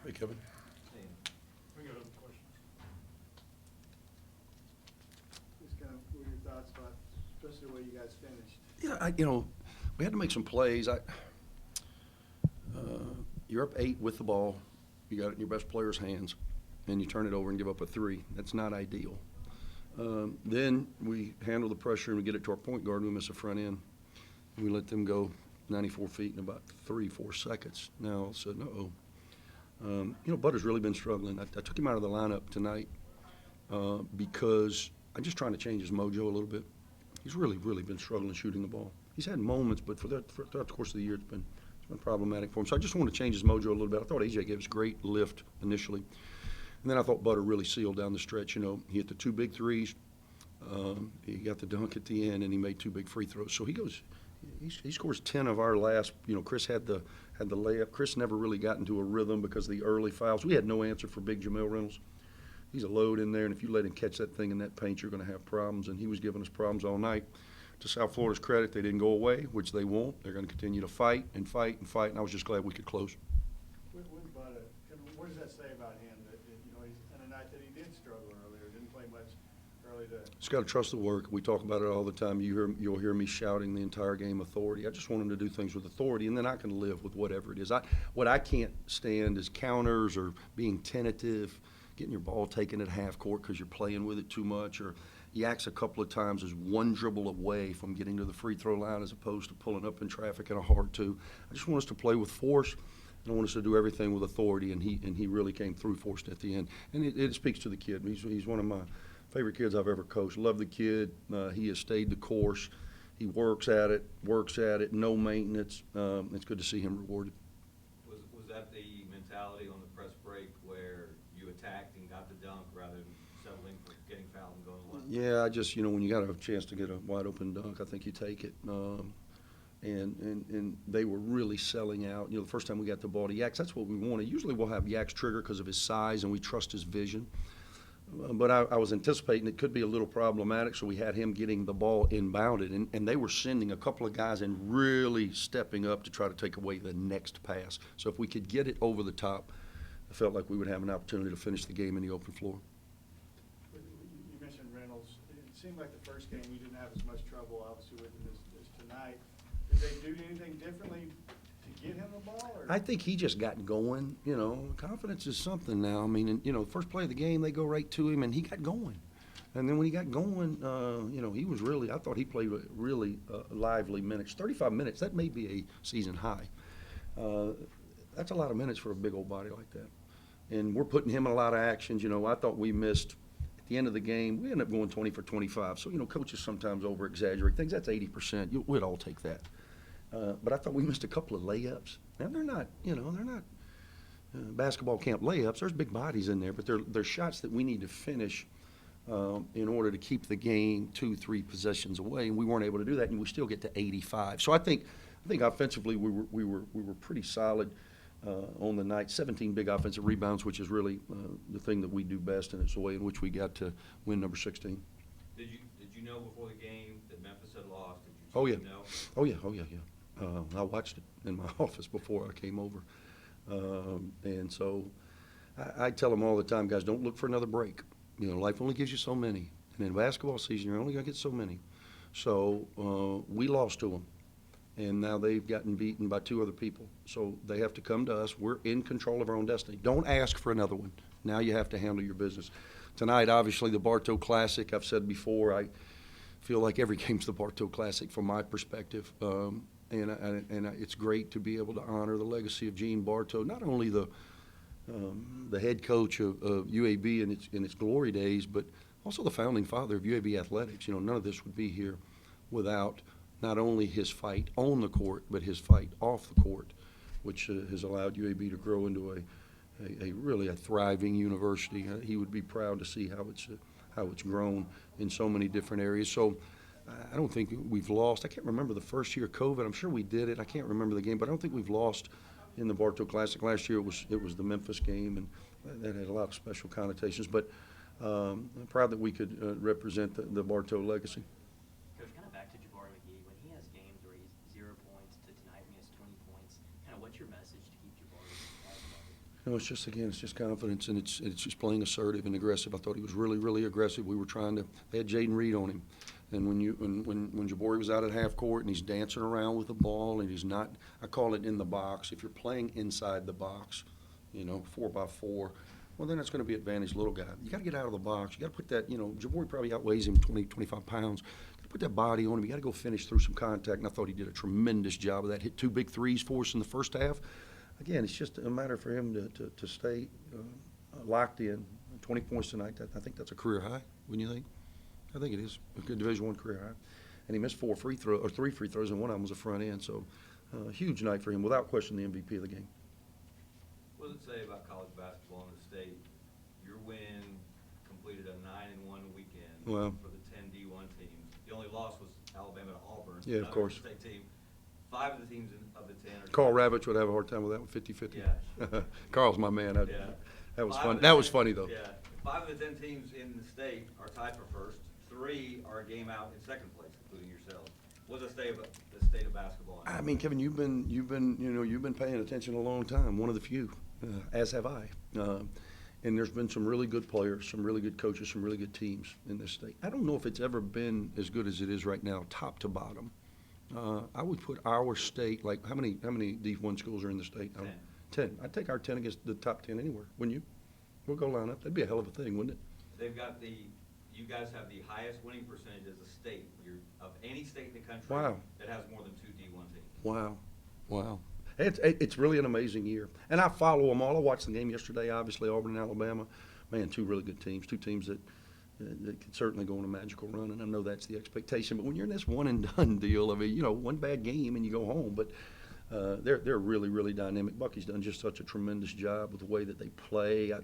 Hey, Kevin. We got other questions. Just kind of, what are your thoughts about, especially the way you guys finished? Yeah, we had to make some plays. You're up 8 with the ball. You got it in your best player's hands, and you turn it over and give up a 3. That's not ideal. Then we handle the pressure and we get it to our point guard. And we miss a front end. And we let them go 94 feet in about 3-4 seconds. Now all of a sudden, Butter's really been struggling. I took him out of the lineup tonight because I'm just trying to change his mojo a little bit. He's really, really been struggling shooting the ball. He's had moments, but throughout the course of the year, it's been problematic for him. So I just want to change his mojo a little bit. I thought AJ gave us great lift initially. And then I thought Butter really sealed down the stretch. He hit the 2 big threes. He got the dunk at the end, and he made 2 big free throws. So he scores 10 of our last. Chris had the layup. Chris never really got into a rhythm because of the early fouls. We had no answer for big Jamel Reynolds. He's a load in there, and if you let him catch that thing in that paint, you're going to have problems. And he was giving us problems all night. To South Florida's credit, they didn't go away, which they won't. They're going to continue to fight and fight and fight, and I was just glad we could close. What does that say about him? That he's on a night that he did struggle earlier, didn't play much early to. Just got to trust the work. We talk about it all the time. You'll hear me shouting the entire game authority. I just want him to do things with authority, and then I can live with whatever it is. What I can't stand is counters or being tentative, getting your ball taken at half court because you're playing with it too much, or Yaks a couple of times is 1 dribble away from getting to the free throw line as opposed to pulling up in traffic in a hard 2. I just want us to play with force. I want us to do everything with authority, and he really came through for us at the end. And it speaks to the kid. He's one of my favorite kids I've ever coached. Love the kid. He has stayed the course. He works at it, no maintenance. It's good to see him rewarded. Was that the mentality on the press break where you attacked and got the dunk rather than settling for getting fouled and going to line? Yeah, I just, when you got a chance to get a wide open dunk, I think you take it. And they were really selling out. The first time we got the ball to Yaks, that's what we wanted. Usually we'll have Yaks trigger because of his size and we trust his vision. But I was anticipating it could be a little problematic, so we had him getting the ball inbounded. And they were sending a couple of guys and really stepping up to try to take away the next pass. So if we could get it over the top, I felt like we would have an opportunity to finish the game in the open floor. You mentioned Reynolds. It seemed like the first game you didn't have as much trouble, obviously, with him as tonight. Did they do anything differently to get him the ball? Or? I think he just got going. Confidence is something now. I mean, first play of the game, they go right to him, and he got going. And then when he got going, he was really, I thought he played really lively minutes. 35 minutes, that may be a season high. That's a lot of minutes for a big old body like that. And we're putting him in a lot of actions. I thought we missed, at the end of the game, we ended up going 20 for 25. So, coaches sometimes over-exaggerate things. That's 80%. We'd all take that. But I thought we missed a couple of layups. Now, they're not basketball camp layups. There's big bodies in there, but they're shots that we need to finish in order to keep the game 2-3 possessions away, and we weren't able to do that, and we still get to 85. So I think offensively we were pretty solid on the night. 17 big offensive rebounds, which is really the thing that we do best, and it's the way in which we got to win number 16. Did you know before the game that Memphis had lost? Did you Oh yeah. know? Oh yeah. I watched it in my office before I came over, and so I tell them all the time, guys, don't look for another break. Life only gives you so many, and in basketball season, you're only gonna get so many. So we lost to them, and now they've gotten beaten by 2 other people. So they have to come to us. We're in control of our own destiny. Don't ask for another one. Now you have to handle your business. Tonight, obviously, the Bartow Classic. I've said before, I feel like every game's the Bartow Classic from my perspective. And it's great to be able to honor the legacy of Gene Bartow, not only the head coach of UAB in its glory days, but also the founding father of UAB athletics. None of this would be here without not only his fight on the court, but his fight off the court, which has allowed UAB to grow into a really thriving university. He would be proud to see how it's grown in so many different areas. So I don't think we've lost. I can't remember the first year of COVID. I'm sure we did it. I can't remember the game, but I don't think we've lost in the Bartow Classic. Last year it was the Memphis game, and that had a lot of special connotations. But I'm proud that we could represent the Bartow legacy. Coach, kind of back to Jabari McGee. When he has games where he's 0 points to tonight when he has 20 points, kind of what's your message to keep Jabari positive? It's just, again, it's just confidence, and it's just playing assertive and aggressive. I thought he was really, really aggressive. We were trying to – they had Jaden Reed on him. And when Jabari was out at half court and he's dancing around with the ball and he's not – I call it in the box. If you're playing inside the box, 4x4, well, then it's going to be advantage little guy. You got to get out of the box. You got to put that – Jabari probably outweighs him 20, 25 pounds. You got to put that body on him. You got to go finish through some contact, and I thought he did a tremendous job of that. Hit 2 big threes for us in the first half. Again, it's just a matter for him to stay locked in. 20 points tonight, I think that's a career high, wouldn't you think? I think it is a good Division I career high. And he missed 3 free throws, and one of them was a front end. So, huge night for him, without question, the MVP of the game. What does it say about college basketball in the state? Your win completed a 9-1 weekend Wow. for the 10 D1 teams. The only loss was Alabama to Auburn. Yeah, of another course. State team. 5 of the teams of the 10 are. Carl Ravitch would have a hard time with that one, 50-50. Yeah. Carl's my man. Yeah. That was 5 fun. of That the was 10 funny, though. Yeah. 5 of the 10 teams in the state are tied for first. 3 are a game out in second place, including yourselves. What's the state of basketball? I mean, Kevin, you've been paying attention a long time. One of the few, as have I. And there's been some really good players, some really good coaches, some really good teams in this state. I don't know if it's ever been as good as it is right now, top to bottom. I would put our state, like, how many D1 schools are in the state? 10. I'd take our 10 against the top 10 anywhere, wouldn't you? We'll go line up. That'd be a hell of a thing, wouldn't it? You guys have the highest winning percentage as a state. You're of any state in the country. Wow. That has more than 2 D1 teams. Wow. It's really an amazing year. And I follow them all. I watched the game yesterday, obviously, Auburn and Alabama. Man, 2 really good teams, 2 teams that could certainly go on a magical run, and I know that's the expectation. But when you're in this one-and-done deal, I mean, one bad game and you go home. But they're really, really dynamic. Bucky's done just such a tremendous job with the way that they play.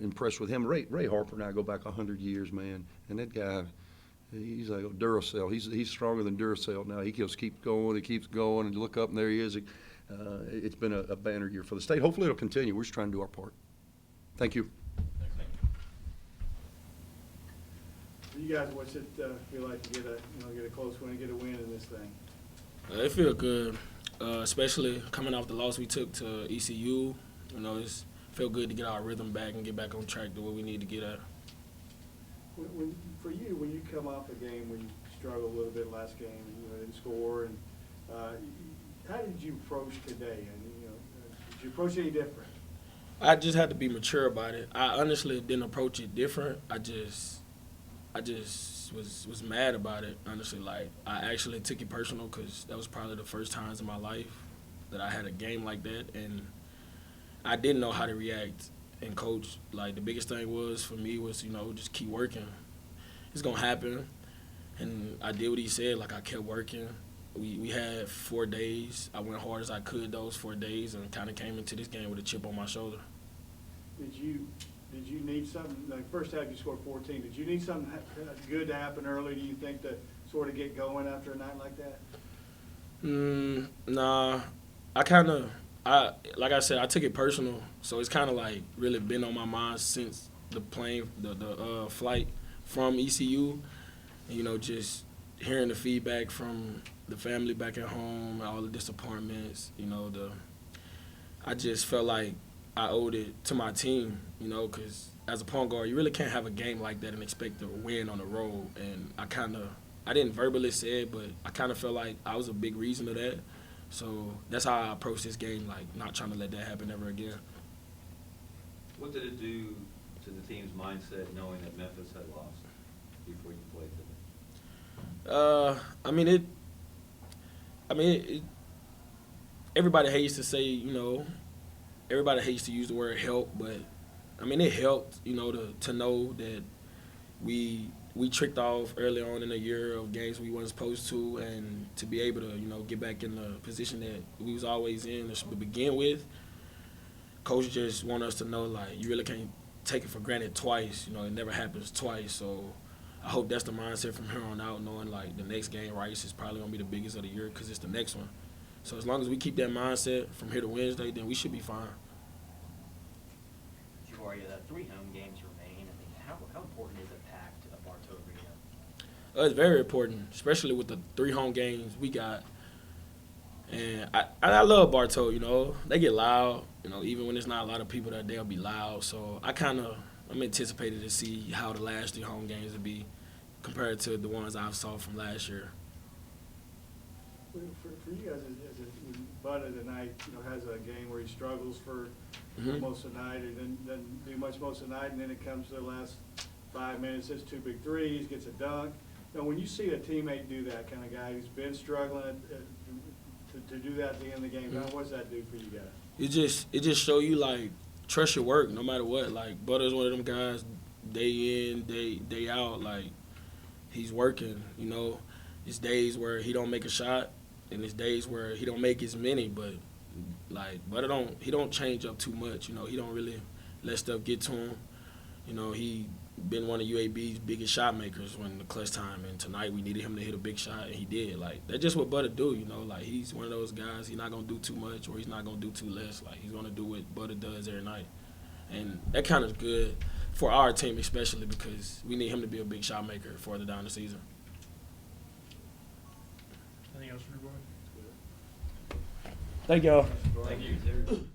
Impressed with him. Ray Harper and I go back 100 years, man. And that guy, he's like a Duracell. He's stronger than Duracell now. He just keeps going. He keeps going. And you look up, and there he is. It's been a banner year for the state. Hopefully it'll continue. We're just trying to do our part. Thank you. You guys, what's it feel like to get a close win and get a win in this thing? It feel good, especially coming off the loss we took to ECU. It's feel good to get our rhythm back and get back on track to where we need to get at. For you, when you come off a game where you struggled a little bit last game, didn't score, and how did you approach today? And did you approach it any different? I just had to be mature about it. I honestly didn't approach it different. I just was mad about it, honestly. Like, I actually took it personal because that was probably the first times in my life that I had a game like that, and I didn't know how to react. And coach, like, the biggest thing was for me was, just keep working. It's going to happen. And I did what he said. Like, I kept working. We had 4 days. I went hard as I could those 4 days and kind of came into this game with a chip on my shoulder. Did you need something, like first half you scored 14, did you need something good to happen early, do you think, to sort of get going after a night like that? Nah. Like I said, I took it personal, so it's kind of like really been on my mind since the plane, the flight from ECU, and, just hearing the feedback from the family back at home, all the disappointments, I just felt like I owed it to my team, because as a point guard, you really can't have a game like that and expect to win on the road. And I didn't verbally say it, but I kind of felt like I was a big reason of that. So that's how I approached this game, like not trying to let that happen ever again. What did it do to the team's mindset knowing that Memphis had lost before you played them? Everybody hates to say, everybody hates to use the word help, but it helped, to know that we tricked off early on in the year of games we weren't supposed to, and to be able to, get back in the position that we was always in to begin with. Coach just want us to know, like, you really can't take it for granted twice. It never happens twice. So I hope that's the mindset from here on out, knowing, like, the next game, Rice, is probably going to be the biggest of the year because it's the next one. So as long as we keep that mindset from here to Wednesday, then we should be fine. Jabari, 3 home games remain. How important is a packed Bartow Arena? It's very important, especially with the 3 home games we got. And I love Bartow, you know. They get loud, you know, even when there's not a lot of people there, they'll be loud. So I'm anticipated to see how the last 3 home games will be compared to the ones I saw from last year. For you guys, when Bud of the night, you know, has a game where he struggles for Mhm. most of the night, and then doesn't do much most of the night, and then it comes to the last 5 minutes, hits 2 big threes, gets a dunk. Now, when you see a teammate do that, kind of guy who's been struggling to do that at the end of the game, what does that do for you guys? It just show you, like, trust your work no matter what. Like, Butter's one of them guys, day in, day out. Like, he's working, you know. It's days where he don't make a shot, and it's days where he don't make as many. But like, Butter don't change up too much. You know, he don't really let stuff get to him. You know, he been one of UAB's biggest shot makers when the clutch time. And tonight we needed him to hit a big shot, and he did. Like, that's just what Butter do. You know, like, he's one of those guys. He's not gonna do too much, or he's not gonna do too less. Like, he's gonna do what Butter does every night, and that kind of good for our team, especially because we need him to be a big shot maker further down the season. Anything else for your boy? Thank y'all. Thank you.